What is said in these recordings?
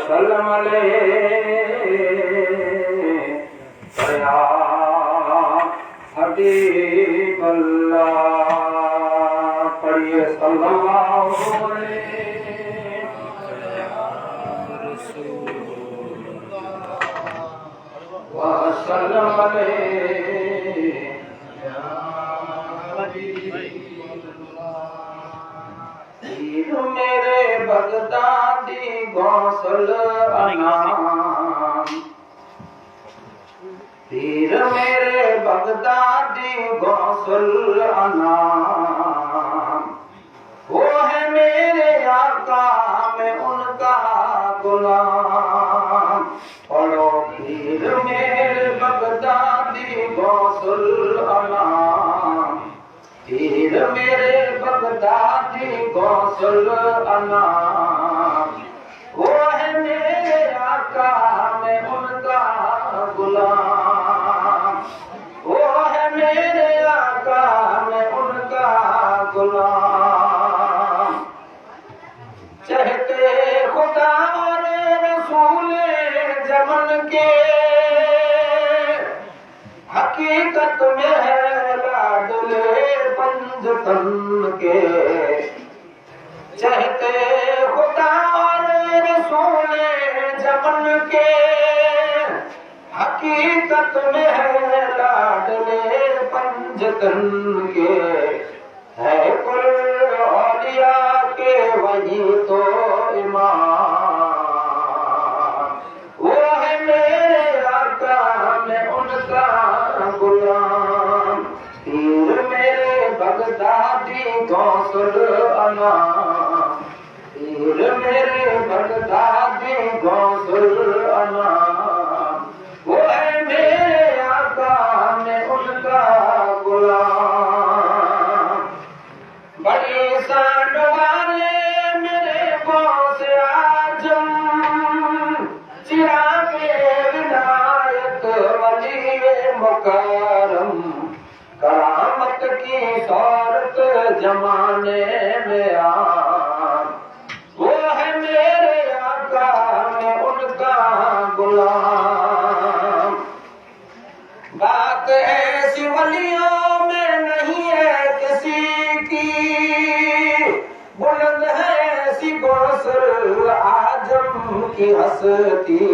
वसल्लम या हबीबल्लाह। पढ़िए सल्लल्लाहु अलैहि वसल्लम पीर मेरे बगदादी गौसल अनाम। पीर मेरे बगदादी गौसल अनाम। वो है मेरे आका मैं उनका गुलाम। पढ़ो पीर मेरे बगदादी गौसल अनाम। पीर मेरे बगदादी गौसल अनाम। वो है मेरे आका मैं उनका गुलाम। वो है मेरे आका मैं उनका गुलाम। चाहते खुदा और रसूल जमन के हकीकत में है लाडले पंजतन के। चाहते खुदा और रसूल जमन के हकीकत में है लाडले पंजतन के। है कुल औलिया के वही तो इमाम। वो है मेरे आका मैं उनका गुलाम। पीर मेरे बगदादी गौसल अनाम। पीर मेरे बगदादी गौसल अनाम। वो है मेरे आका मैं उनका गुलाम। बड़ी शान वाले मेरे गौस आजम चिरागे विनायक वली मुकरम। करामत की शौहरत जमाने में आम। वो है मेरे आका मैं उनका गुलाम। बात ऐसी वलियों में नहीं है किसी की। बुलंद है ऐसी गौसल आजम की हस्ती।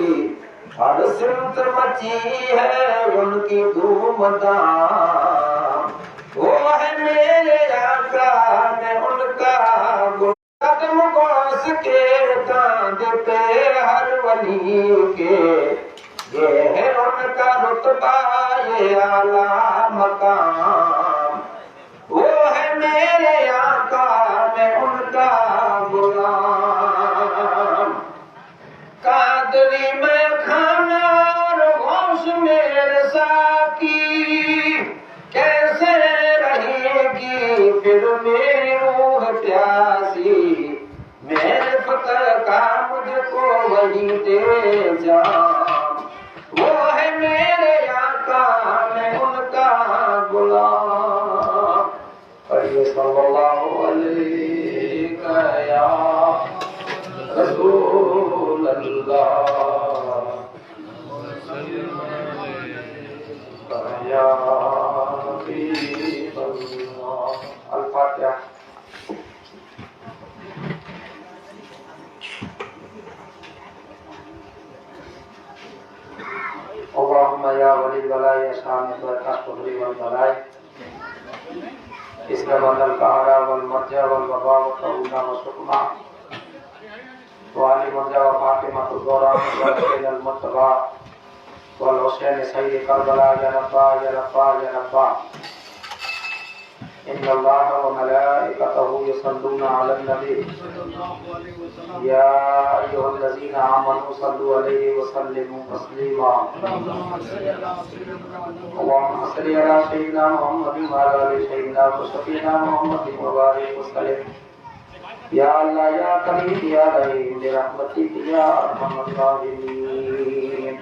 हर सिमत मची है उनकी धूमधाम। वो है मेरे आका मैं उनका कदम गौस के कांधे पे हर वली के। ये है उनका रुतबा ये आला मकाम। वो है मेरे आका मैं उनका गुलाम। कादरी में खाना और गौश मेरे साकी। कैसे रहेगी फिर मेरी रूह प्यासी। मेरे फकर का मुझको वही दे जा। वो है मेरे आका मैं उनका गुलाम। पढ़िए सल्लल्लाहु अलैहि या रसूल अल्लाह या हबीब अल्लाह। अल-फातिहा। अल्लाहुम्मा या वली वलाय या शामिल व तस्बरी वल बलाय इसका बदल कहरा वल मर्जा वल वबा व करुणा व सुकमा वाली मर्जा व फातिमा तो दौरा वल मुतबा वल हुसैन सैयद करबला या रब्बा या रब्बा या रब्बा। इन्नल्लाह व मलाइकतहु यसल्लूना अलन नबी या अय्युहल्लज़ीना आमनू सल्लु अलैहि व सल्लिमू तस्लीमा। अल्लाहुम्मा सल्लि अला सय्यिदिना मुहम्मदिन व अला आलि सय्यिदिना व सफीना मुहम्मदिन व बारिक व सल्लिम। या अल्लाह या करीम या रहीम बिरहमतिक या अरहमर राहिमीन।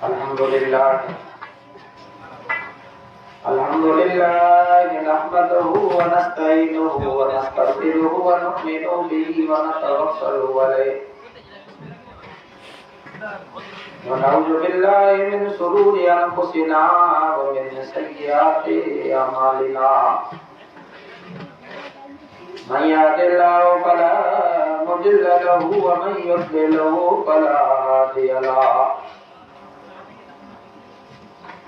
अल्हम्दुलिल्लाह अल्हम्दुलिल्लाह नहमदुहु व नस्तईनुहु व नस्तगफिरुहु व नु'मिनु बिही व नतवक्कलु अलैहि व नऊज़ु बिल्लाहि मिन शुरूरि अनफुसिना व मिन सय्यिआति अमालिना मन यहदिल्लाहु फला मुदिल्ल लहु व मन युद्लिलहु फला हादिय लहु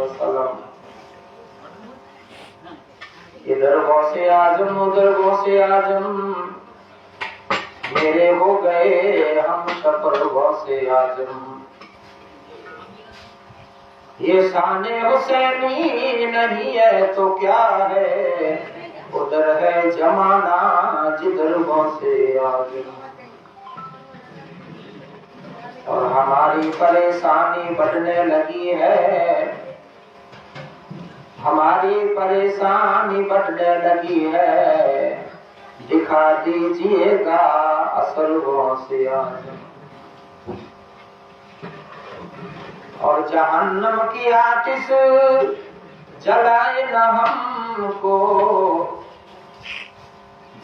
वसल्लम। इधर गौसे आजम उधर गौसे आजम मेरे हो गए हम सफर गौसे आजम। ये शाने हुसैनी नहीं है तो क्या है, उधर है जमाना जिधर गौसे आजम। और हमारी परेशानी बढ़ने लगी है, हमारी परेशानी बढ़ने लगी है, दिखा दीजिएगा असल गौसे आजम। और जहन्नम की आतिश जलाए न हमको,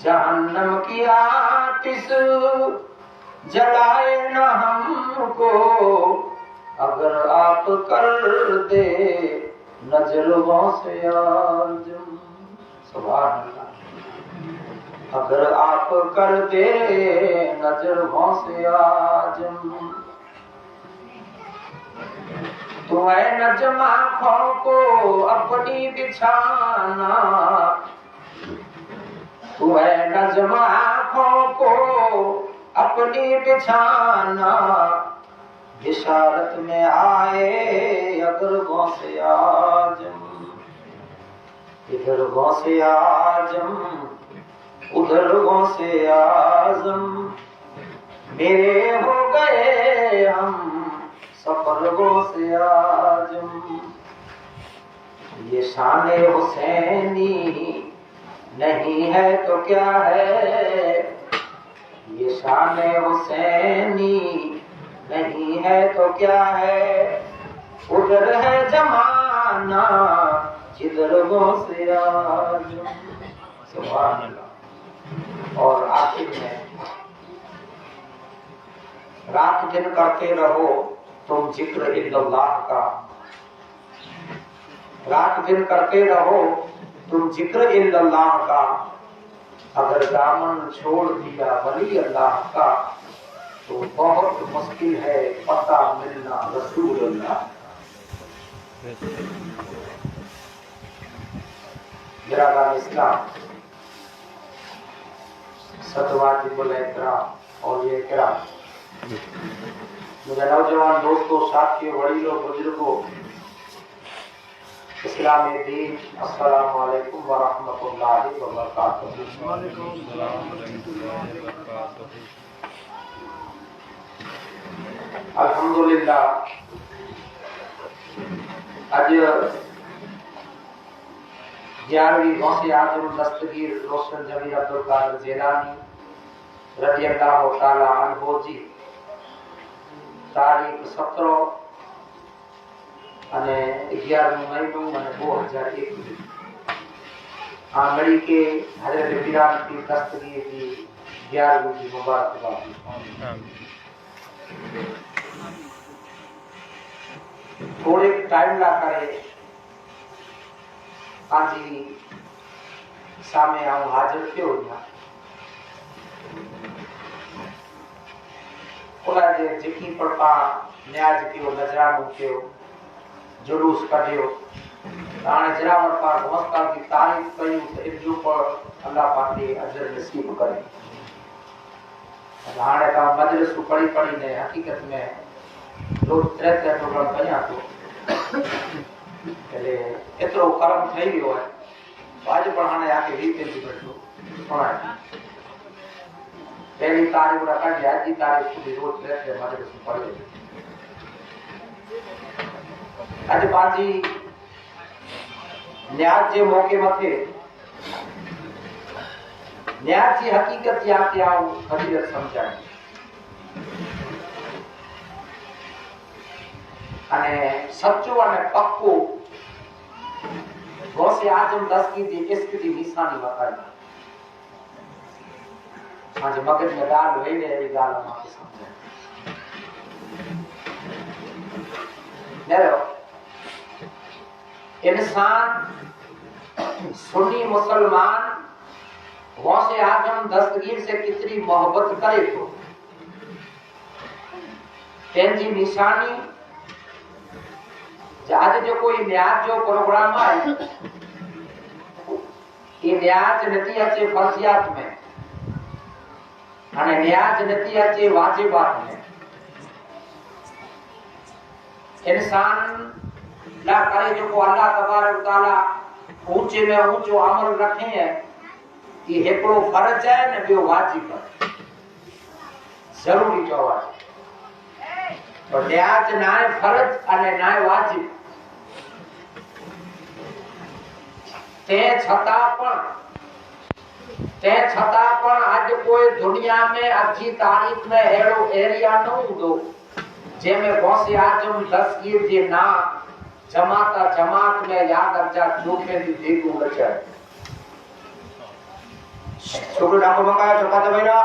जहन्नम की आतिश जलाए न हमको, अगर आप कर दे नजरों से आजम। सुभान अल्लाह। अगर आप कर दे नजरों से आजम, तू है नजम आँखों को अपनी बिछाना, तू है नजम आँखों को अपनी बिछाना, इशारत में आए अगर गौसे आजम। इधर गौसे आजम उधर गौसे आजम, मेरे हो गए हम सफर गौसे आजम। ये शाने हुसैनी नहीं है तो क्या है, ये शाने हुसैनी नहीं है तो क्या है, उधर है जमाना जिधर गौसे आजम। सुभान अल्लाह। और आखिर में रात दिन करते रहो तुम जिक्र इल्लल्लाह का, रात दिन करते रहो तुम जिक्र इल्लल्लाह का, अगर दामन छोड़ दिया वली अल्लाह का, तो बहुत मुश्किल है पता मिलना रसूल अल्लाह। बिरादरान इस्लाम, सतवाजिबुल एहतराम और ये किराम, मेरे नौजवान दोस्तों, साथियों, वडीलों, बुजुर्गों, इस्लामी दीन, अस्सलामु अलैकुम व रहमतुल्लाहि व बरकातुहू। अल्हम्दुलिल्लाह, आज 11वीं गौसे आजम दस्तगीर रोशन जमीर अब्दुल कादिर जेलानी रज़ियल्लाहु ताला अन्हु जी तारीख 17 અને 11 મહિનો અને 2021 આ મળી કે હજરત ઇબ્રાહીમ की दस्तगीर की 11वीं की मुबारकबाद। थोड़े टाइम ला करे आजी सामे आऊं हाजिर थियो ना ओला जे जेकी पड़पा न्याज कियो नजरानो कियो जुलूस कढियो हाणे जरा वरपा नमस्कार की तारीफ कयूं त इनजो पर अल्लाह पाक ने अजर नसीब करे। हाणे का मजलिस पढ़ी पढ़ी ने हकीकत में रोज तरह प्रोग्राम कया तो એટલે એટલો કરમ થઈ ગયો હોય તો આજે પણ હાને આખી રીતે જ બેઠો સુણાય પહેલી તારીખ રખા આજની તારીખ સુધી રોજ રહેશે મારે શું પડે આજે પાછી ન્યાજ જે મોકે મથે ન્યાજ की हकीकत या क्या हकीकत समझाय અને સચ્ચો અને પક્કો ગૌસે આઝમ દस्तगीर जी इश्क की निशानी बताई। आज मगज में गाल वही ने ये गाल माके समझे नेरो इंसान सुन्नी मुसलमान गौसे आज़म दस्तगीर से कितनी मोहब्बत करे तो तेंजी निशानी आज जो कोई न्याज जो प्रोग्राम है ये न्याज नती अचे फर्जियात में अने न्याज नती अचे वाजिबात में इंसान ला करे जो को अल्लाह तबारक तआला ऊंचे में ऊंचो अमल रखे है ये एकड़ो फर्ज है ने बियो वाजिब है जरूरी चवाज तो न्याज नाय फर्ज अने नाय वाजिब ते छता पण आज कोई दुनिया में अच्छी तारीख में एड़ो एरिया न हुंदो जेमे गौसे आज़म दस्तगीर जे ना जमात में याद अचा चोखे दी देखो लचा छोकरो डाको मंगायो छोका तो भैया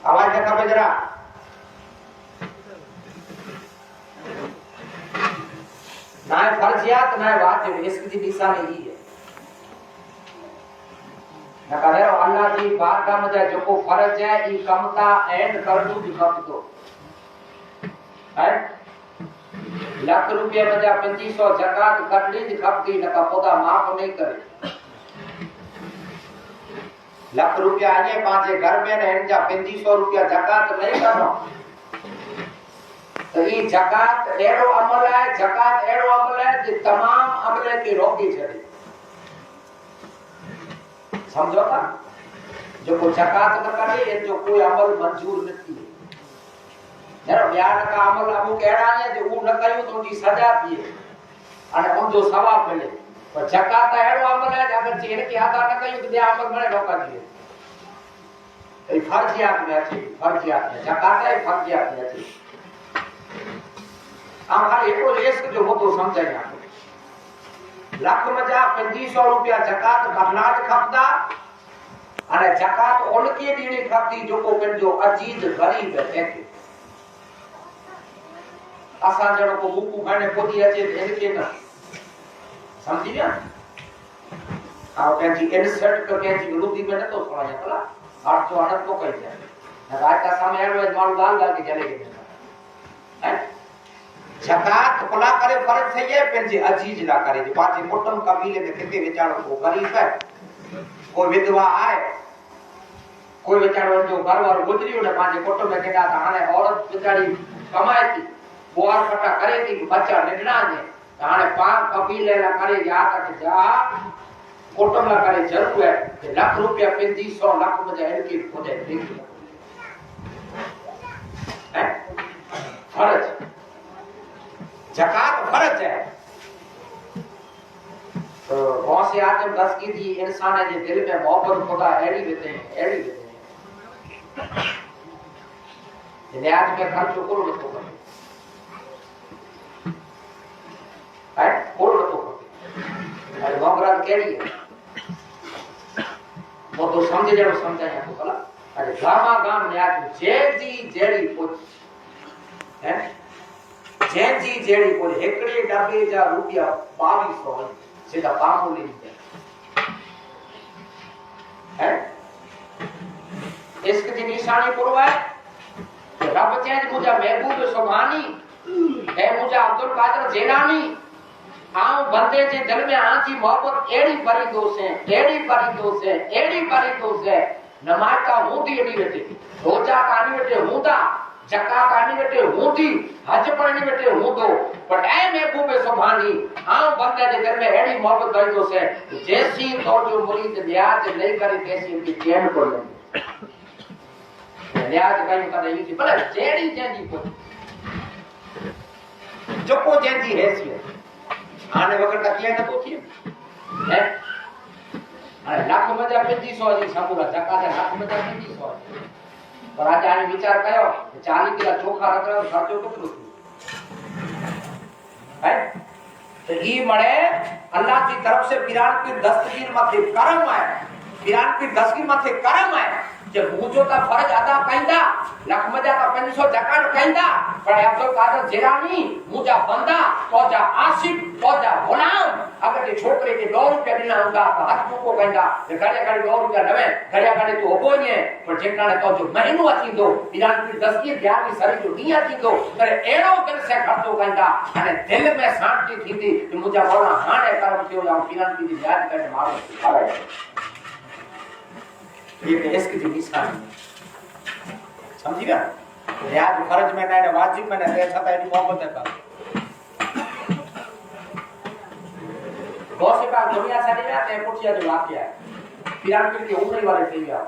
आवाज देखा पे जरा ना फर्जियात ना वाजिब इसकी निशानी ही है न करे अल्लाह की बारगाह में जो को फर्ज है ई कमता एंड कर दू दिखा तो है लाख रुपए में जा 2500 जकात कर ली दिखाती न का पौधा माफ नहीं करे लाख रुपया आने पांचे घर में ने जा 2500 रुपया जकात नहीं करो तो ये जकात एड़ो अमल है जो तमाम अमल की रोकी छड़ी समझो था जो को जकात न करे ये जो कोई अमल मंजूर नहीं है यार ब्याह का अमल अमु केड़ा है जो उ न कयो तो जी सजा दिए अने उन जो सवाब मिले पर जकात एड़ो अमल है अगर चेन के अदा न कयो तो ब्याह अमल मिले रोका दिए ए फर्जियात में जकात है फर्जियात में अच्छी हम खाली एको लेस जो हो तो समझाई आपको लाख में जा 2500 रुपया जकात भरनाज खपदा अने जकात उनके दीनी खपदी जो को जो अजीज गरीब है थे असा जणो को मुकु खाने पोदी अचे इनके ना समझी ना आओ कैंची इंसर्ट कर कैंची रुदी में न तो सुनाया कला 800 तो कह जाए ना रात का समय है माल गाल के चले गए हैं जकात कोला करे फर्ज थई है पेंजे अजीज ला करे पांचे कुटुंब कबीले में किते विचारो को गरीब है कोई विधवा आए कोई विचारो जो घर वार गुजरियो ने पांचे कुटुंब में केडा हाने औरत बेचारी कमाए थी बोर फटा करे थी बच्चा निडना ने हाने पांच कबीले ला करे या तक जा कुटुंब ला करे जरूर है कि लाख रुपया 2500 लाख में जाए के खोदे ठीक है फर्ज जकात फर्ज है तो गौसे आजम दस्तगी थी इंसान जे दिल में मोहब्बत खुदा एड़ी विते न्याज में खर्च कोड़ नथो करे है कोड़ नथो करे अरे मोगराज केड़ी है वो तो समझ जड़ो समझाया तो भला अरे गामा गाम न्याज जेजी जेड़ी पुछ है जेजी जेड़ी पुछ एकड़े डबे जा रुपया 2200 सीधा मामूली है इश्क की निशानी पुरवाए रब चेंज मुझा महबूब सुभानी है मुझा अब्दुल कादिर जेलानी आऊं बंदे जे दिल में आंची मोहब्बत एड़ी परी दोष है एड़ी परी दोष है एड़ी परी दोष है नमाज का हूंदी एड़ी वेटे रोजा कानी वेटे हूंदा जका कानी वेटे हूंदी हज पढ़नी वेटे हूंदो पर ऐ महबूब सुभानी आऊं बंदे जे दिल में एड़ी मोहब्बत परी दोष है जैसी तो जो मुरीद न्याज नहीं करे तैसी उनकी चैन को ले न्याज कहीं कदे ई भले जेड़ी जेंदी को जोको जेंदी हैसियत आने वक्त किया न तो थी है अरे लाख मजा 2500 जी साबुरा जका से लाख मजा 2500 पर आज आने विचार कयो 40 किलो चोखा रखो खर्चो कितनो है तो ई मणे अल्लाह की तरफ से पिरान की दस्तगीर माथे करम है पिरान की दस्तगीर माथे करम है जब मुझो का फर्ज अदा कइंदा लाख मजा का 500 जकात कइंदा पर अब्दुल कादिर जिलानी मुझा बंदा तोजा आशिक तोजा गुलाम अगर ये छोकरे के 2 रुपया दिना होगा तो हाथ को कइंदा घरे घरे 2 रुपया लवे घरे घरे तो होबो ने पर जेका ने तो जो महीनो अची दो पिरान की दस्तगीर ध्यान की सरी जो दिया थी दो पर एड़ो दिल से खर्चो कइंदा अने दिल में शांति थींदी कि मुझा मौला हाणे करम थियो या पिरान की याद करे मारो अरे ये इश्क की निशानी समझी गया रियाज फर्ज में ना वाजिब में ना ते छता एनी मोहब्बत है का गौसे का दुनिया छड़ी में ते पुछिया जो वाकया है पिरामिड के उमरी वाले थी गया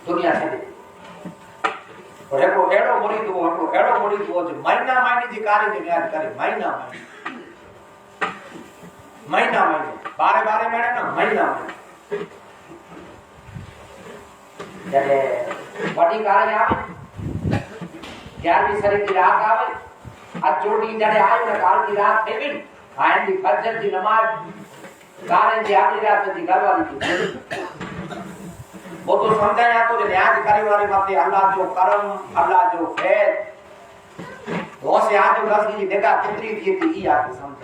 दुनिया छड़ी और एकरो एड़ो मुरीद हो जो महीना महीने जी कार्य जो याद करे महीना बारे महीने ना महीना जले बड़ी कार्य आवे 11वीं शरीफ की रात आवे आज जोड़ी जड़े आयो ना काल की रात थे बिन आयन की फजर की नमाज कार्य जी आखिरी रात की घरवाली की वो तो समझाया तो जो न्याय करे वाले माथे अल्लाह जो करम अल्लाह जो खैर वो से आज दस की देखा कितनी थी ई आके समझ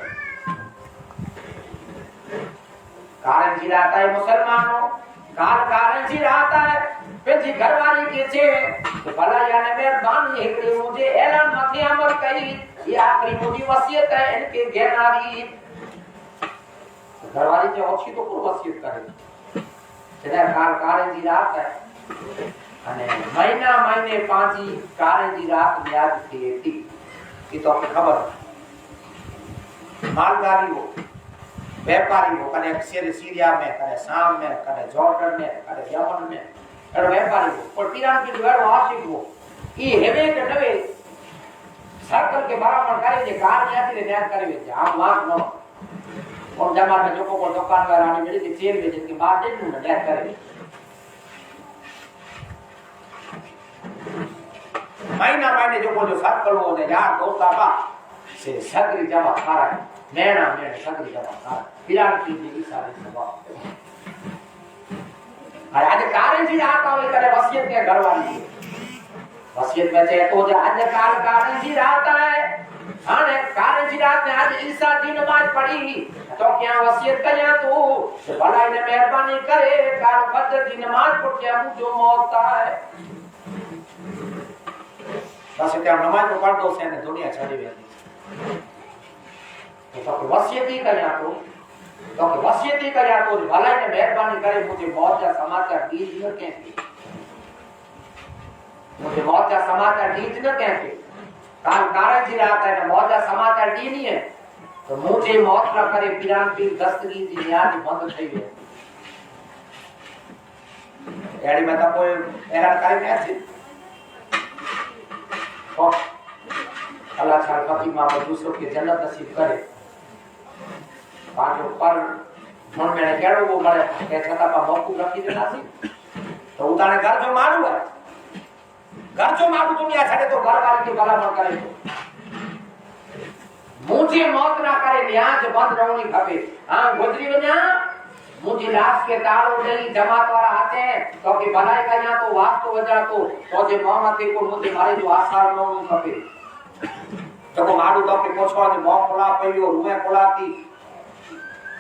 कारण जी रात है मुसलमानों कारण जी रात है पेजी घरवाली के छे तो भला याने मेहरबानी एकड़ी मुझे ऐलान मथे अमल कई ये आखिरी मुझी वसीयत है इनके घेनारी घरवाली जो ओछी तो को वसीयत करे जने कारण जी रात है अने महीना महीने पांची कारण जी रात याद थी थी ये तो आपको खबर मालगाड़ी हो व्यापारी हो कने सीरिया में कने शाम में कने जॉर्डन में कने यमन में और व्यापारी हो और पिरान की दीवार वासिक हो ये हेवे के नवे सर्कल के बराबर करे जे कार में आती न्याय करे जे हम वाक न और जमा में जो को दुकान वाला ने मेरी चेर में जिसके बाद दे न न्याय करे महीना महीने जो सर्कल हो ने यार दोस्ता का से सगरी जमा खा है नैना सगरी जमा खा पिरान की दी सारी सभा आज कारण जी रात आवे करे वसीयत के घरवाली वसीयत में चाहे तो आज कारण जी रात है हाने कारण जी रात ने आज ईसा की नमाज पढ़ी तो क्या वसीयत कया तू भला ने मेहरबानी करे कार फजर की नमाज पढ़ के मुझे मौत है बस क्या नमाज पढ़ दो से दुनिया छड़ी वेंदी तो वसीयत ही कया तो वसीयत ही कया तो भला ने मेहरबानी करे मुझे मौत का समाचार दीज न कहते मुझे मौत का समाचार दीज न कहते कारण जी रात है ना मौत का समाचार दी नहीं है तो मुझे मौत न करे पिरान की दस्तगी की न्याज बंद થઈ ગઈ यानी मैं तो कोई ऐलान करे कैसे और अल्लाह ताला फकीर मां दूसरों की जन्नत नसीब करे पांचों पर मन में केड़ो वो मरे के छता पा मोकू रखी देना सी तो उताने घर जो मारू है घर जो मारू दुनिया छड़े तो घर वाले की भला मत करे मुझे मौत ना करे न्याज बंद रहनी खपे हां गुजरी वना मुझे लाश के तारो डेली जमात वाला आते हैं तो कि बनाए का यहां तो वास्तु वजह तो जे मोहम्मद को मुझे मारे जो आसार न होनी खपे तो को मारू तो के पोछवा ने मोह कोला पयो रुए कोला की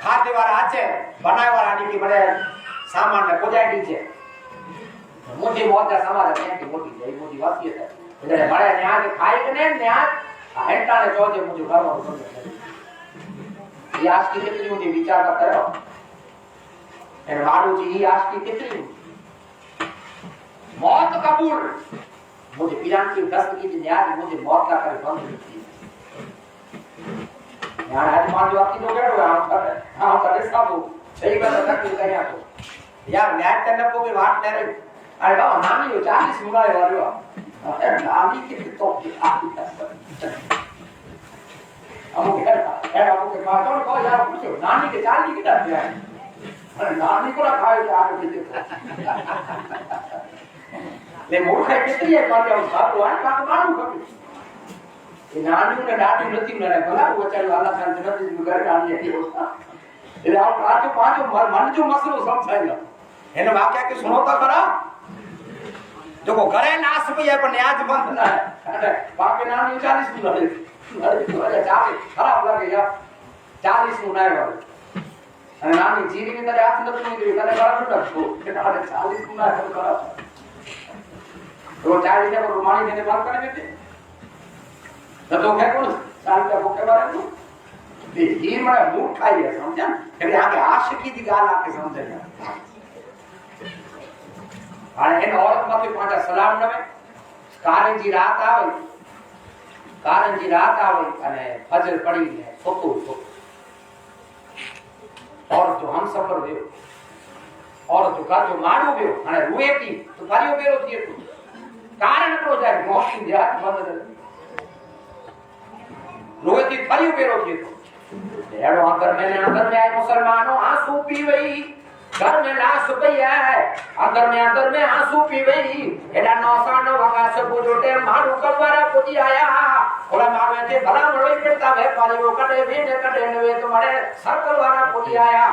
खाते वाला आचे बनाए वाला नी की बड़े सामान ने कोजाई दी छे मुझे मौत का समाज है कि मोटी है मोटी वासियत है इधर बड़े न्याय खाई कने न्याय हेटा ने चोजे मुझे घर में ये आज की कितनी मुझे विचार करता है एन मारू जी ये आज की कितनी मौत कबूल मुझे पीरान की दस्त की न्याय मुझे मौत का करे बंद की यार आज मान लो आपकी तो करो हम करे सब सही बात तक नहीं करिया तो यार न्याय करने को भी बात नहीं रही अरे बाबा नानी हो 40 मुराए वालो अरे नानी की तो अमो के अमो के पास तो यार पूछो नानी के 40 की डर है अरे नानी को ना खाए तो आगे पीछे ले मूर्ख है कितनी है कौन जाओ साहब वो का मालूम कभी ये नानी ने डाटी नती ने भला वो चल वाला खान जन्नत में घर डाली है उसका ये आप आज पांच मन जो मसलो समझाइला एने वाक्य के सुनो तो करा देखो घरे नाश भी है पर न्याज बंद ना है अरे बाकी नानी 40 की लड़े अरे जाके खराब लगे यार 40 मुनाए वाले अरे नानी जीरी में तेरे हाथ न तो नहीं करे बड़ा टूटा तो अरे 40 मुनाए तो करा तो 40 ने रुमानी देने बात करने देते न तो क्या कौन साल का भूखे बारे में ये बड़ा मूड खाई है समझा कि आगे आशिकी दी गाल आके समझ गया અને એને औरत માંથી પાછા સલામ નવે કારણજી રાત આવે અને ફજર પડીને સોતું और जो हम सफर देव और जो का जो मारू देव અને રૂએતી તો ફારીઓ બેરો થયો કારણ તો જાય મોક્ષ ધ્યાન બંધ રૂએતી ફારીઓ બેરો થયો એડો અંਦਰ में आए मुसलमानों आंसू पीवई घर में लाश पई है अंदर में आंसू पीवई एडा नौसा न वगा से बुझोटे मारू कलवारा पुजी आया ओला मारवे ते भला मरोई करता व्यापारी वो कटे भी ने कटे नवे तो मरे सर्कल वाला पुजी आया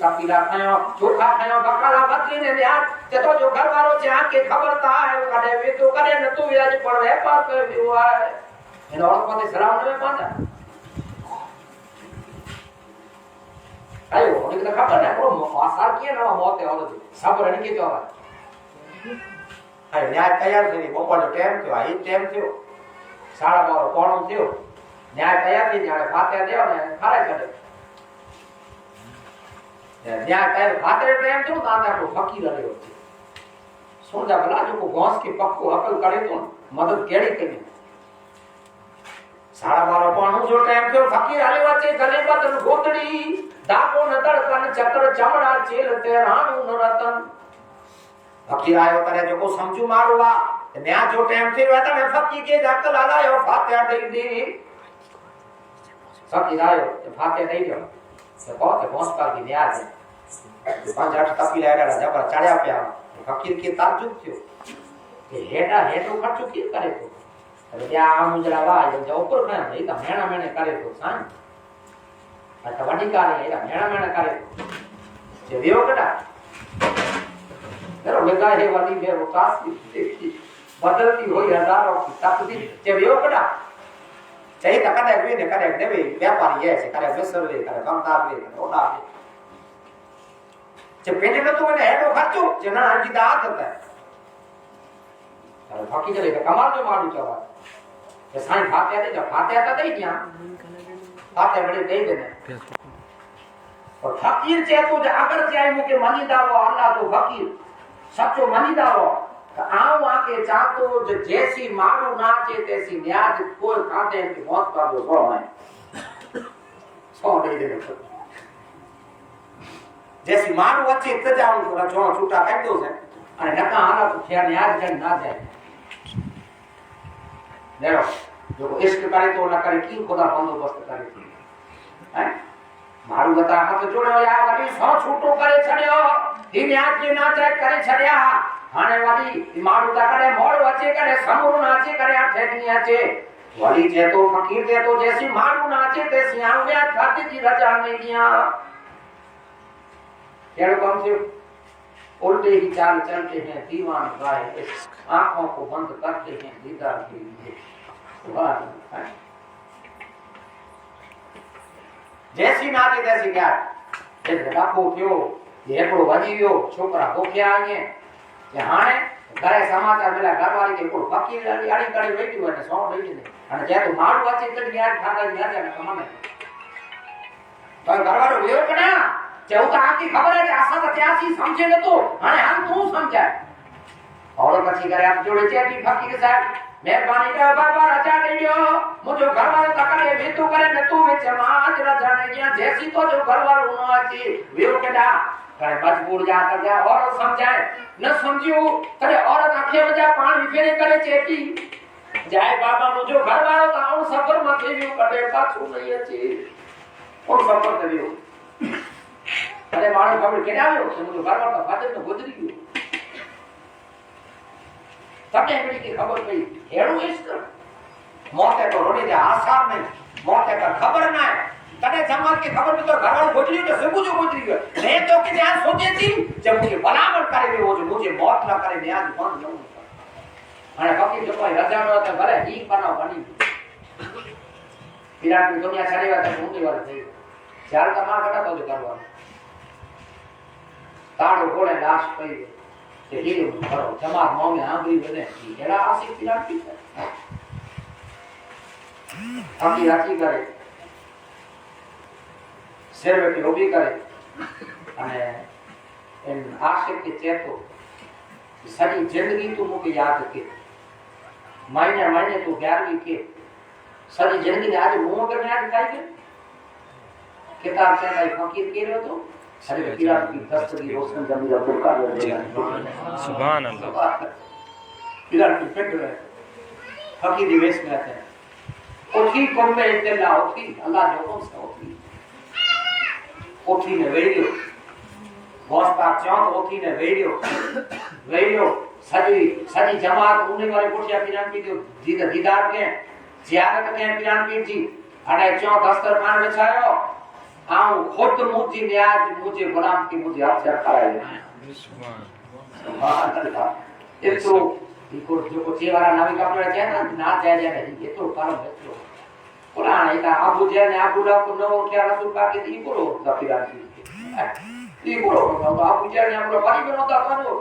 का पीला खायो चोखा खायो बकाला बकरी ने यार ते तो जो घर वालों से आके खबरता है वो कटे भी तो करे न तू आज पर व्यापार कर हुआ है इन और को सलाम में पाता ayo ini kita kabar ya kalau mau pasar kia nama mau teh orang tu sabar ini kita orang ayo nyai tayar sini bawa le tem tu ayo tem tu salah bawa konon tu nyai tayar ni nyai fatih dia orang karai kade nyai tayar fatih tem tu tanda ko fakir ada होते सुन जा भला जो को गौस के पक्को अकल करे तो मदद केड़ी करी सारा बारो कोणो जो टाइम पे फकीर आले वाचे गले बदन गोतड़ी दाको नदड़ कन चक्र चमड़ा चेल ते राणू नरतन फकीर आयो करे जो को समझू मारवा न्या जो टाइम से रहता मैं फकीर के जाके लाला यो फातिहा दे दी फकीर आयो तो फातिहा दे दियो से बहुत होश का की न्या है पांच आठ तपी लेरा जब चढ़या पे फकीर के ताज्जुब थियो कि हेटो खर्चो की करे तो अरे क्या मुजरावा जो ऊपर में नहीं तो मेणा मेणे करे तो सान अच्छा वडी करे ये मेणा मेणे करे जे वियो कटा करो बेगा है वाली में वो कास की बदलती हुई हजारों की तपती जे वियो कटा चाहिए तो करे वे ने करे देवे व्यापारी है से करे बेसर ले करे कामदार ले ओडा जे पेटे न तो मैंने हेडो खर्चो जे ना जी दात होता है अरे बाकी चले तो कमाल जो मारू चला ये साईं फातिहा दे जो फातिहा तो दे दिया फातिहा बड़े दे देने और फकीर चे तो अगर चाहे मुके मनी दावो अल्लाह तो फकीर सच्चो मनी दावो तो आऊं आके चाहतो जो जैसी मारू नाचे तैसी न्याज कोई काटे की मौत का वो सो है सो दे देने जैसी मारू अच्छे इतना जाऊं थोड़ा छोड़ा छूटा कर दो से अरे नका हाला तो क्या न्याज कर ना जाए देखो जो इश्क करे तो ना करे की खुदा बंदोबस्त करे हैं मारू बता हाथ जोड़ो या वाली सौ छूटो करे छड़ियो ही न्याज के नाचे करे छड़िया हाने वाली मारू दा करे मोड़ वचे करे समूह नाचे करे आठे नाचे वाली जे तो फकीर जे तो जैसी मारू नाचे तैसी आऊंगा खाती की रजा नहीं दिया केड़ो कम से उल्टे ही चाल चलते हैं दीवान गाए आंखों को बंद करते हैं दीदार के लिए जैसी नाचे तैसी क्या एक डाको थियो एकड़ो वजी गयो छोकरा भूख्या आए કે હાણે ઘરે સમાચાર પેલા ઘરવાળી કે કોઈ ફકીર આડી કરી બેઠી હોય ને સો રહી ને અને જે તો મારું વાંચી કરી યાર ખાતા યાર ને કમાને તો ઘરવાળો વેરો કણા જેવું તો આખી ખબર હે કે આસા તો ત્યાંથી સમજે નતો અને હાલ તું સમજાય और પછી કરે આપ જોડે ચેટી ફકીર સાહેબ મહેરબાની કરે બાબા રજા દેજો મુજો ઘરવાળો તકરે વેતો કરે ને તું વે જમાત રજા ને ગયા જેસી તો જો ઘરવાળો નો આજી વેરો કેડા करे मजबूर जा कर जा और समझाए न समझियो करे और आंखें बजा पानी फेरे करे चेटी जाए बाबा मुझो घर वालो ता उन सफर मत लेवियो करे पाछू नहीं अछि उन सफर करियो अरे मारो खबर केडायो से मुझो घर वालो फादर तो गुजरी गयो तब एमडी की खबर पई हेड़ो इश्क मौत को रोने दे आसार नहीं मौत का खबर ना है तने समाज की खबर में तो घर वालों गुजरी तो सब जो गुजरी गए मैं तो कि यार सोचे थी जब मुझे बराबर करे वो जो मुझे मौत ना करे मैं आज बंद न अरे फकीर जो कोई रजा न होता भले ही बनाओ बनी विराट की दुनिया छाड़ी वाला ढूंढी वाला थे चार का मार कटा तो जो करवा ताड़ो घोड़े लाश पई के हीरे करो जमात मों में आंगली बने एड़ा आसी विराट की फकीर राखी करे सिर वेठी उभी करे અને એમ આશિક કે ચેતો સારી જિંદગી તું મુકે યાદ કે મહિને મહિને તું 11वीं के सारी जिंदगी आज मुंह कर याद खाई के किताब से भाई फकीर के रहो तो अरे किरात की दस्तगी रोशन जमीर अब्दुल कादिर सुभान अल्लाह किरात की फिक्र है फकीर दिवेश में रहते हैं उठी कुंबे इत्तेला उठी अल्लाह जो हुक्म से उठी उठी ने वेडियो वास्ता चौथ उठी ने वेडियो सजी जमात उन्हें वाले कुर्सियां पिरान की जो दीदार के जियारत के पिरान की जी अरे चौथ दस्तरखान बिछायो आऊं खुद मुझे न्याज मुझे गुलाम की मुझे अफसर कराए सुभान अल्लाह ये तो इको जो को चेवारा नामी कपड़ा है ना जाए नहीं ये तो काम है तो कुरान इता अबू जे ने अबू ला को नो क्या रसूल का के दी बोलो तफीरान की दी बोलो तो अबू जे ने अबू बारी में नता करो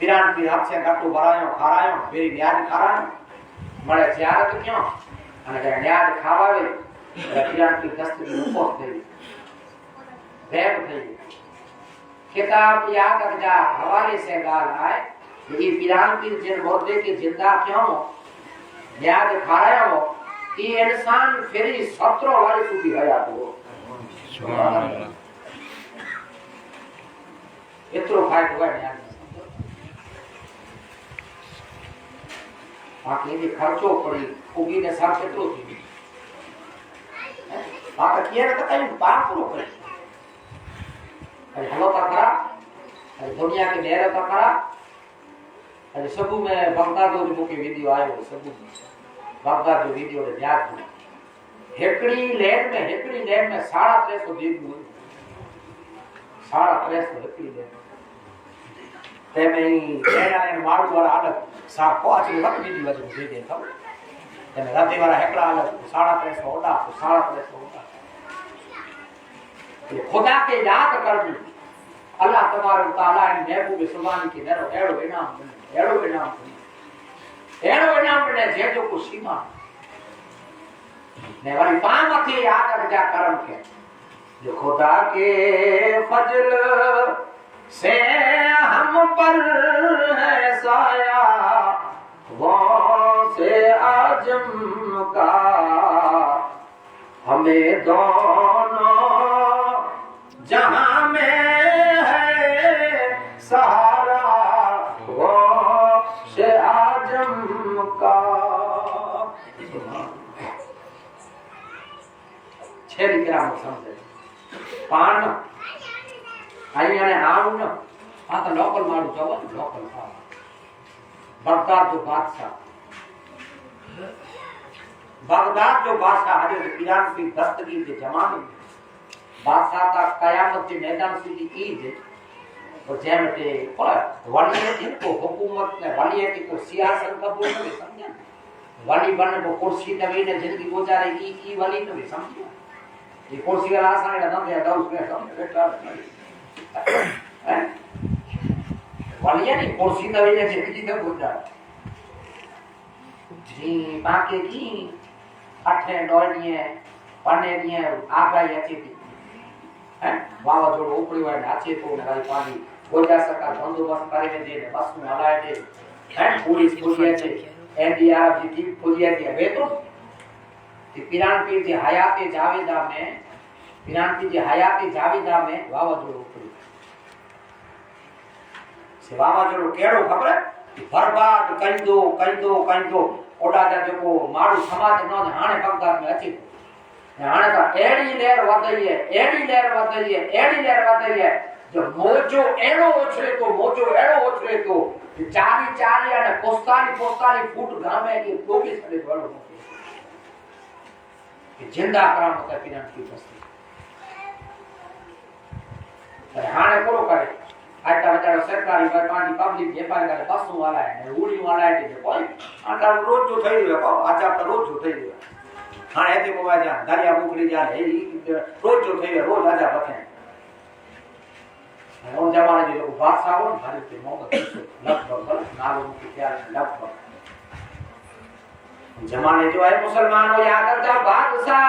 पिरान की हाथ से गाटो भरायो खारायो मेरी न्याज खारायो मळे जियारत क्यों અને કે ન્યાજ ખાવાવે पिरान की दस्त की ऊपर થઈ વેબ થઈ किताब याद रख जा हवाले से गाल आए ये पिरान की जिन मुर्दे की जिंदा क्यों न्याज खाया हो ये इंसान फिर 17 वर्ष સુધી હયાત हो સુભાન અલ્લાહ એટલો ફાયદો હોય ન્યાજ बाकी ये खर्चो पड़ी उगी ने साथ કેટલો थी बाकी किए तो कहीं बात पूरो करे अरे हलो तकरा अरे दुनिया के मेरे तकरा अरे सबू में बगदाद जो मुके वीडियो आयो सबू बगदाद जो वीडियो रे याद हेकड़ी लैंड में 350 दिन हुए 350 हेकड़ी लैंड ते में तेरा ने मारू वाला अलग सा पांच वक्त वीडियो जो दे दे खबर ते राते वाला हेकड़ा अलग 350 होता 350 होता ये खुदा के याद कर अल्लाह तबारक तआला ने महबूब सुभान की दरो एड़ो इनाम ने जे जो को सीमा ने वाली पाम के याद रख जा करम के जो खुदा के फजल से हम पर है साया वो से आजम का हमें दोनों जहां में है सहारा वो से आजम का छेड़ी करामो समझे पान आई आने आऊ न आ तो लोकल मारू जाओ लोकल बगदाद जो बादशाह हजरत ईरान की दस्तगीर के जमाने में बादशाह का कयामत के मैदान से की ईद और जैमते पर वली को हुकूमत ने वली को सियासत कबूल नहीं समझा वली बन को कुर्सी दबी ने जिंदगी गुजारे की वली तो भी समझा ये कुर्सी वाला आसान है ना तो उसमें सब बेटा है वली नहीं कुर्सी दबी ने जिंदगी तो गुजारे जी बाकी की अठे डोड़िए पन्ने दिए आगाई अच्छी थी हैं वावा जोड़ ऊपरी वाले अच्छे तो नगाई पानी गोजा सरकार बंदोबस्त करे दे ने बस में हलाए दे हैं पुलिस पुलिया छे एनडीआरएफ की टीम पुलिया की है तो कि पिरान पीर जी हयाते जावेदा में वावा जोड़ ऊपरी से वावा जोड़ केड़ो खबर बर्बाद कई दो ओडा जा जो मारू समाज न हाने बगदाद में अची हाने का एडी लहर वधई है जो मोजो एड़ो ओछले तो चारी ने पोस्तानी फूट गामे की टोपी सड़े बड़ो कि जिंदा करामत है पिरान की बस्ती अरे हाने कोरो करे आटा बेचारा सरकारी बरमानी पब्लिक व्यापार करे बसों वाला है रूड़ी वाला है कि कोई आटा रोज जो થઈ રહ્યો આજા તો રોજ જો થઈ રહ્યો હા એતે મોવા જા દરિયા મોકલી जा रोज जो થઈ રહ્યો रोज आजा बथे और जमाने जो लोग बादशाह हो भारत के मोहब्बत लगभग नालों की प्यार लगभग जमाने जो है मुसलमान हो या करता बादशाह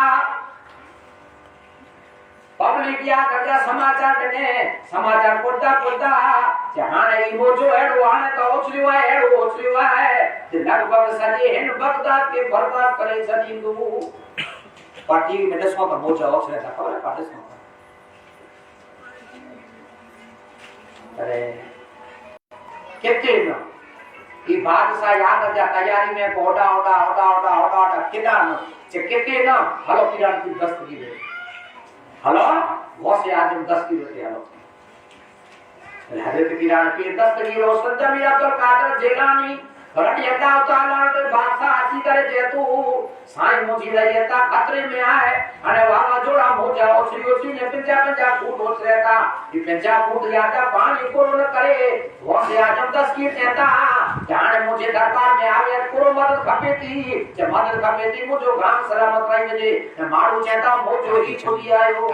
पब्लिक या करता समाचार पढ़ता जहां ने मोजो एडो आने तो ओछलियो है जे लगभग सजे हिन बगदाद के बर्बाद करे सजी दू पार्टी में दसवा का मोजा ओछले था खबर है पार्टी में अरे कितने न ई बादशाह याद जा तैयारी में ओडा किदा न जे कितने न हलो किरान की दस्तगीर हलो गौसे आजम दस्तगीर थे हलो हजरत किरान की दस्तगीर और सज्जन अब्दुल कादिर जिलानी रट यदा ताला के बादशाह आची करे जेतु साईं मुजी रहता खतरे में आए अने वावा जोड़ा मोजा ओछली ने 50 फूट होत रहता ये 50 फूट यादा पानी को न करे गौसे आजम दस्तगीर कहता जाने मुझे दरबार में आवे को मदद खपे थी जब मदद खपे थी मुझो गांव सलामत रही वजे मारू कहता मोजो ही छुटी आयो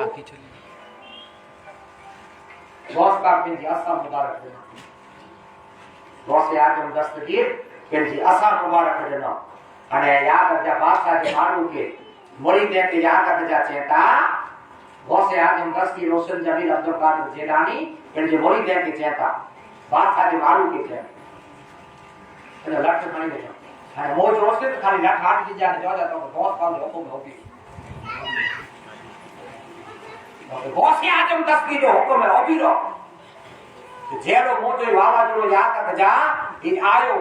गौस का पिंजी आसा मुबारक देना गौसे आजम दस्तगीर पिंजी आसा मुबारक देना अने याद जा बादशाह के मारू के मोरी दे के याद जा चेता गौसे आजम दस्तगीर रोशन जमील अब्दुल कादिर जिलानी पिंजी मोरी दे के चेता बादशाह के मारू के थे अने लट पानी दे अने मोज रोसे तो खाली लट हाथ की जाने जो जाता तो गौस का हुक्म होगी गौसे आजम दस्तगीर जो हुक्म है ओबी रो जेरो मोजो वावा जो याद कर जा ई आयो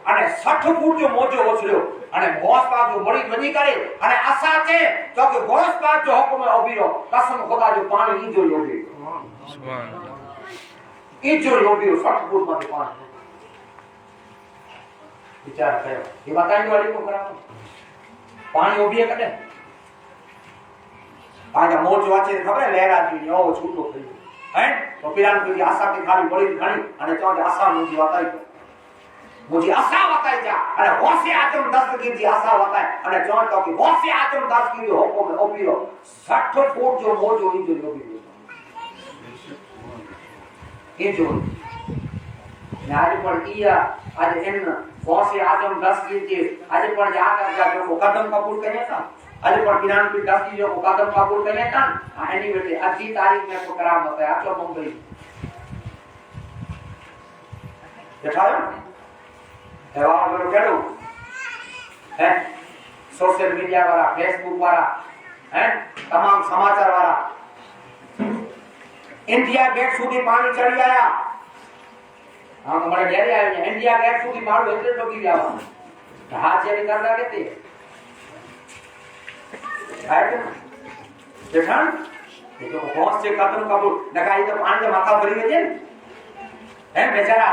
अने 60 फूट जो मोजो ओछल्यो अने गौस पाक जो बड़ी वनी करे अने असा के तो के गौस पाक जो हुक्म है ओबी रो कसम खुदा जो पानी ई जो लोबी सुभान अल्लाह ई जो लोबी 60 फूट में पानी विचार करो ये बताइए वाली को करा पानी ओबी है कदे आजा मोज वाचे खबर है लहरा जी ओ छूटो થઈ हैं तो पिरान की आशा की खाली बड़ी घणी अने तो आशा मुझी बताई जा अरे गौसे आजम दस्तगीर जी आशा बताए अने तो कि गौसे आजम दस्तगीर जो हुक्म ओपीरो 60 फूट जो मोजो ई जो लोबी ये जो आज पर किया आज इन गौसे आजम दस्तगीर जी आज पर जाकर जा जो कदम कबूल करे था आज पर पिरान की दस्तगीर जो कदम कबूल करे था एनी बेटे अच्छी तारीख में को कराम बताया तो मुंबई देखायो एवा बरो केडो है सोशल मीडिया वाला फेसबुक वाला हैं तमाम समाचार वाला इंडिया गेट સુધી પાણી ચડી આયા हां तो मारे डेरी आयो इंडिया गेट સુધી मारो એટલે ટોકી જાવા हाथ से करना केते है जेठन ये तो कौन से कदम कबूल लगाई तो पानी के माथा भरी वजे है बेचारा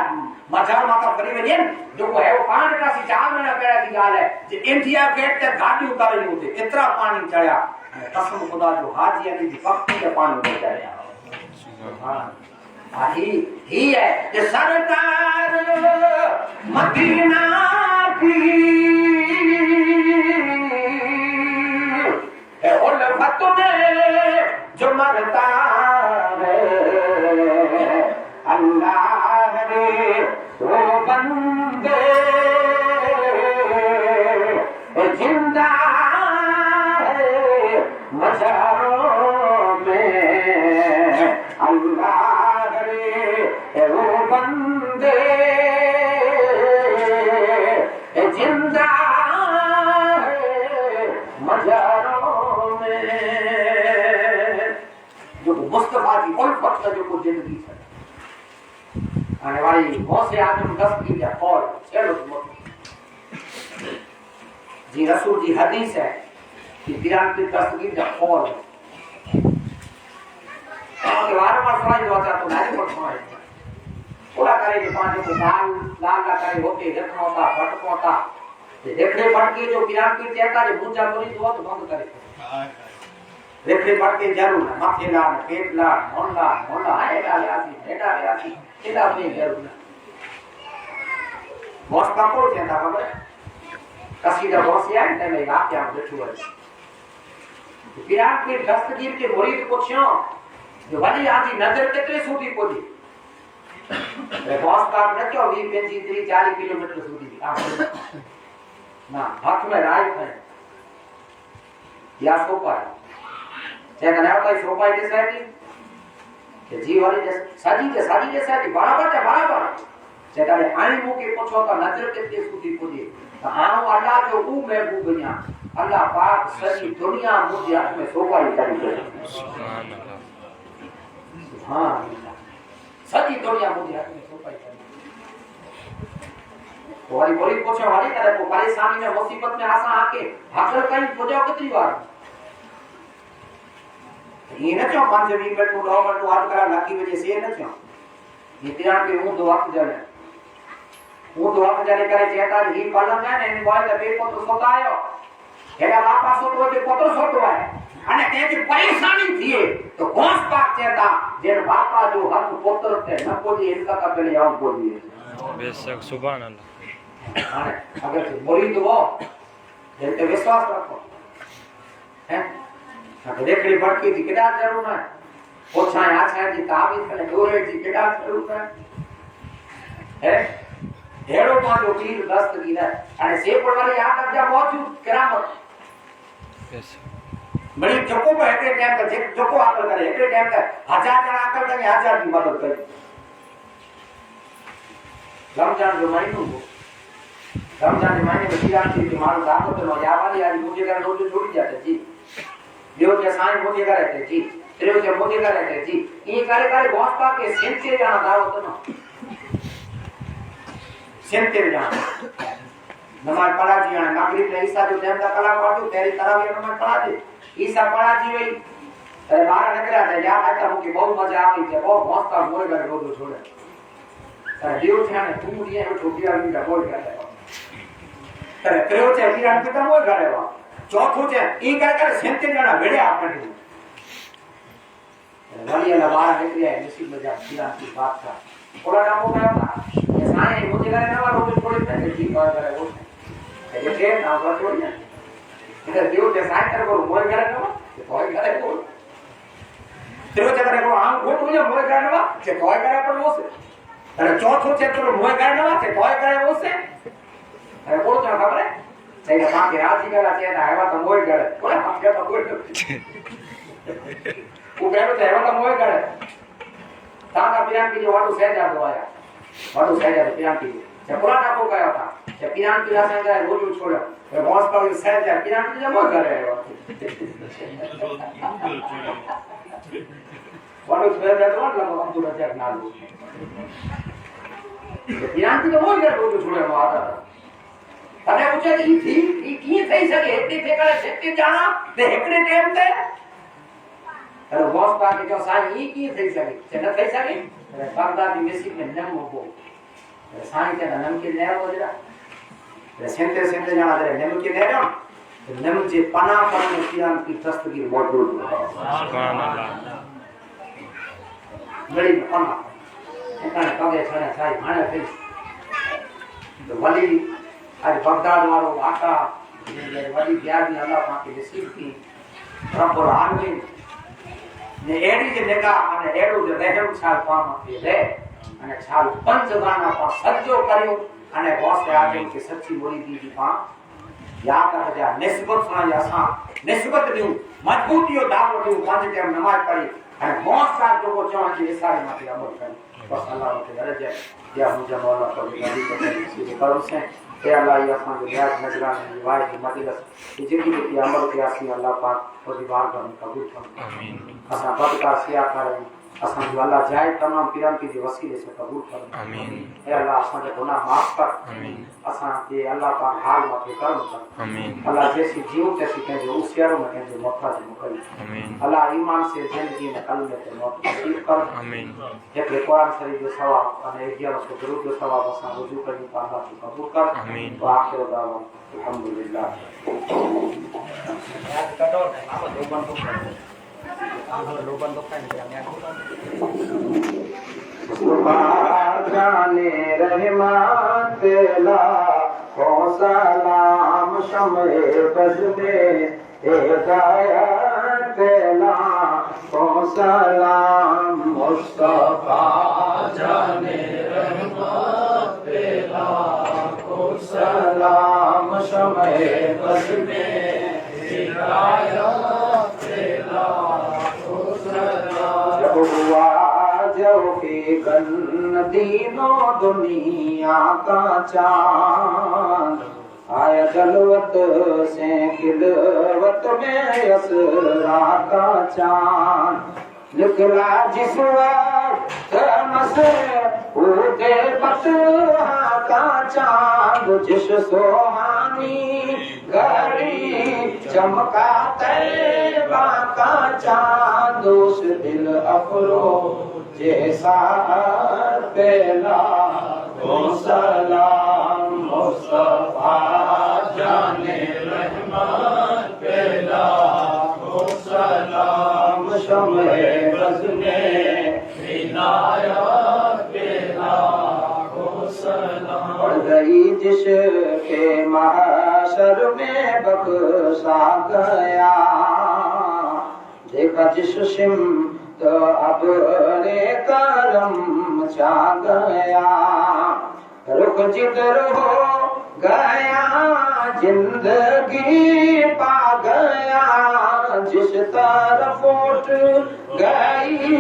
मजार माथा भरी वजे जो को है वो 5 टा सी 4 महीना पहले की गाल है जे इंडिया गेट ते गाड़ी उतारी होते इतना पानी चढ़या कसम खुदा जो हाजी अली की पक्की के पानी उतर चढ़या सुभान ही है ये सरकार मदीना की ए उल्फत ने जो मरता है अल्लाह रे वो बंदे जिंदा है मजारों में अल्लाह रे वो बंदे जिंदा है मजारों में जो मुस्तफा की उल्फत का जो जिंदगी है आने वाली बहुत से आदमी 10 की या और चलो जी रसूल जी हदीस है कि बिरान की तस्वीर का और के बार सुनाई दो तो नहीं पर सुनाई पूरा करे जो पांच को लाल लाल करे होते देखना होता फट होता देखने पट के जो बिरान की चेता जो मुंजा बोली तो बंद करे देखने पट के जरूर माथे ला पेट ला मोला है आसी kita punya garuda. Bos kapur kita apa? Kasih dah bos ya, kita mereka yang berjual. Piran ke दस्तगीर के मुरीद पूछो, जो वाली आदि नजर कितने सूदी पोदी? बॉस का न क्यों 20-30-40 किलोमीटर सूदी थी? ना हाथ में राइट है, या सोपा है. क्या करना होता है सोपा के साथ जीवानी सादी जैसा बराबर है बराबर जेकारे आई मुके पूछो तो नजर कितने सूदी पुजे तो आऊं अल्लाह जो ऊ महबूब बनिया अल्लाह पाक सजी दुनिया मुझे हाथ में सोपा ही करी सुभान अल्लाह सुभान अल्लाह सजी दुनिया मुझे हाथ में सोपा ही करी तो वाली बोली पूछो वाली करे को परेशानी में मुसीबत में आसा आके हाथ कहीं पुजो कितनी बार ये न क्यों 5-20 मिनट को 9 मिनट को हाथ करा लाकी वजह से न क्यों ये तेरा के वो दो वक्त जाने करे चेता ही पालन है ने मोबाइल पे को तो सोतायो एला वापस तो ते पतो सोतो है અને તેની પરેશાની થીએ તો કોસ પાક ચેતા જેન બાપા જો હક પોતર તે ન કોજી એનકા का पहले आउट बोल दिए बेशक सुभान अल्लाह अगर मुरीद हो जन पे विश्वास रखो हैं तो देखड़ी बढ़ती थी कितना जरूर है पोछाए आछाए जी ताबीज करे डोरे जी कितना जरूर है हेड़ो का जो पीर दस्तगीर है अने सेपड़ वाली याद अब जा मौजूद करामत बड़ी जको पे एकरे टाइम का जको आकल करे एकरे टाइम का 1000 जन आकल करे 1000 की मदद करे रमजान जो महीनो रमजान के महीने में किरान की माल दावत नो या वाली आज मुझे कर रोज छोड़ी जाते जी देव के साईं मोदी का रहते जी देव के मोदी का रहते जी ये करे करे बॉस पा के सेंटे जाना दावत नो सेंटे जाना नमाज पढ़ा जी ना नागरिक ने ईसा जो टाइम का कला पाटू तेरी तरह ये नमाज पढ़ा दे ईसा पढ़ा जी वही अरे बाहर निकला था यार आता मुझे बहुत मजा आई थी बहुत मस्त था मोर कर रोज छोड़े अरे देव थे ने तू दिए वो छोटी आदमी का बोल कर अरे तेरे से भी आदमी का मोर करे वा चौथो છે ઈ કરે સેંતે જણા ભેડ્યા આપણે વાલી અલા બાર નીકળ્યા નસીબ મજા પીરા की बात था थोड़ा नाम हो गया था ये सारे मुझे करे ना रोज छोड़ देते जी बात करे वो ये के ना बात छोड़ दिया इधर देव के साथ कर को मोर करे ना ये कोई करे को देव के करे को आम को तुझे मोर करे ना के कोई करे पर वो से अरे चौथो છે तो मोर करे ना के कोई करे वो से अरे बोल तो खबर है नहीं मां के राजी का चेता है तो मोय करे कोई हम के तो कोई वो बेरो है तो मोय करे ताका पिरान की जो वाटू सहजा दवाया वाटू सहजा पिरान की जब पुराना को गया था जब पिरान की रासा गया वो जो छोड़ा वो बॉस का सहजा पिरान की जब मोय करे वाटू सहजा तो मतलब हम तो रजा ना लो पिरान की तो मोय करे वो जो छोड़ा वो आता तने पूछे कि थी की થઈ શકે એટલી ફેકડે સેટી જાણા તે એકડે ટાઈમ તે એટલે બોસ પાસે જો સાઈ ઈ કી થઈ શકે છે ન થઈ શકે એટલે પગદાદી બેસી ને નમ ઉભો એટલે સાઈ કે નમકીન લેવો જરા એટલે સેન્તે સેન્તે જાણા જરા નમકીન લેવો નમ જે પના પરને કિયાન કી દસ્તગીર મોજૂદ સુભાનઅલ્લાહ ગળી પના એકાને પગે છણે સાઈ માણે થઈ તો વલી आज बगदाद वालो आका ये वली प्यार ने अल्लाह पाक की नसीब की रब्बुल आलमीन ने एडी जे नेका અને એડું જે રહેમ છાલ પામતી રે અને છાલ પંચગાના પર સજ્જો કર્યો અને બોસ આજે કે સચ્ચી બોલી દીધી પા યાદ રાખજો નિસ્બત સુણા અસા નિસ્બત દઉં મજબૂતીઓ દાવો દઉં પાંચ ટાઈમ નમાજ પઢી અને બોસ સાથ જો ચાહે છે સારી માંથી અમલ કરી બસ અલ્લાહ કે દરજે या मुझे मौला कभी गाड़ी को सीधे करो से ए अल्लाह ये आसमान के याद नजरान रिवायत की मजलिस की जिंदगी की अमल की आसी अल्लाह पाक और दीवार पर कबूल फरमा आमीन असा बद का सिया करे असा जो अल्लाह जाए तमाम पीरान की वसीले से कबूल फरमा आमीन ए अल्लाह आसमान के गुनाह माफ कर आमीन असा के अल्लाह पाक हाल मत कर आमीन अल्लाह जैसी जीव तैसी के जो उसियारो में के जो मौका जो मुकल आमीन अल्लाह ईमान से जिंदगी में कलमे के मौत नसीब कर आमीन एक कुरान शरीफ जो सवाब અને 11 સો દरूद जो सवाब असा वजू करनी पाला की कबूल कर आमीन तो आखिर दावा अल्हम्दुलिल्लाह याद कटो मामा लोबन तो लोबन तो काई सुभान जाने रहमान तेला हो सलाम शमे बजने ए गाया तेला हो सलाम मुस्तफा जाने रहमान तेला हो सलाम शमे बजने ए गाया तेला हो सलाम जब हुआ जब के गन दीनों दुनिया का चांद आया जलवत से खिलवत में असरा का चांद निकला जिस वक्त मसे उठे बतहा का चांद जिस सोहानी घड़ी चमका तैबा का चांद उस दिल अफरो जैसा पहला ओ सलाम मुस्तफा जाने रहमान पहला ओ सलाम शमे बजने इनायत पहला ओ सलाम पड़ गई जिसके महशर में बख्शा गया देखा जिस सिम तो अब रे करम छा गया रुक जिधर हो गया जिंदगी पा गया जिस तरफ उठ गई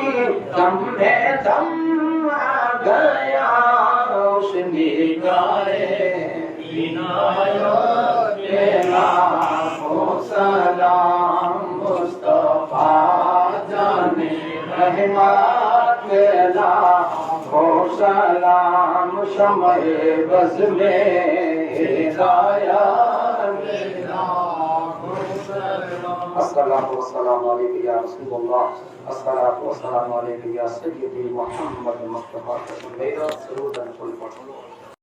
दम में दम आ गया उस निगाहे इनायत तेरा हो सलाम मुस्तफा जाने रहमत तेरा हो सलाम शमे बज़ में हिदायत तेरा हो सलाम अस्सलातु वस्सलामु अलैका या रसूलल्लाह अस्सलातु वस्सलामु अलैका या सय्यदी मुहम्मद मुस्तफा सल्लल्लाहु अलैहि वसल्लम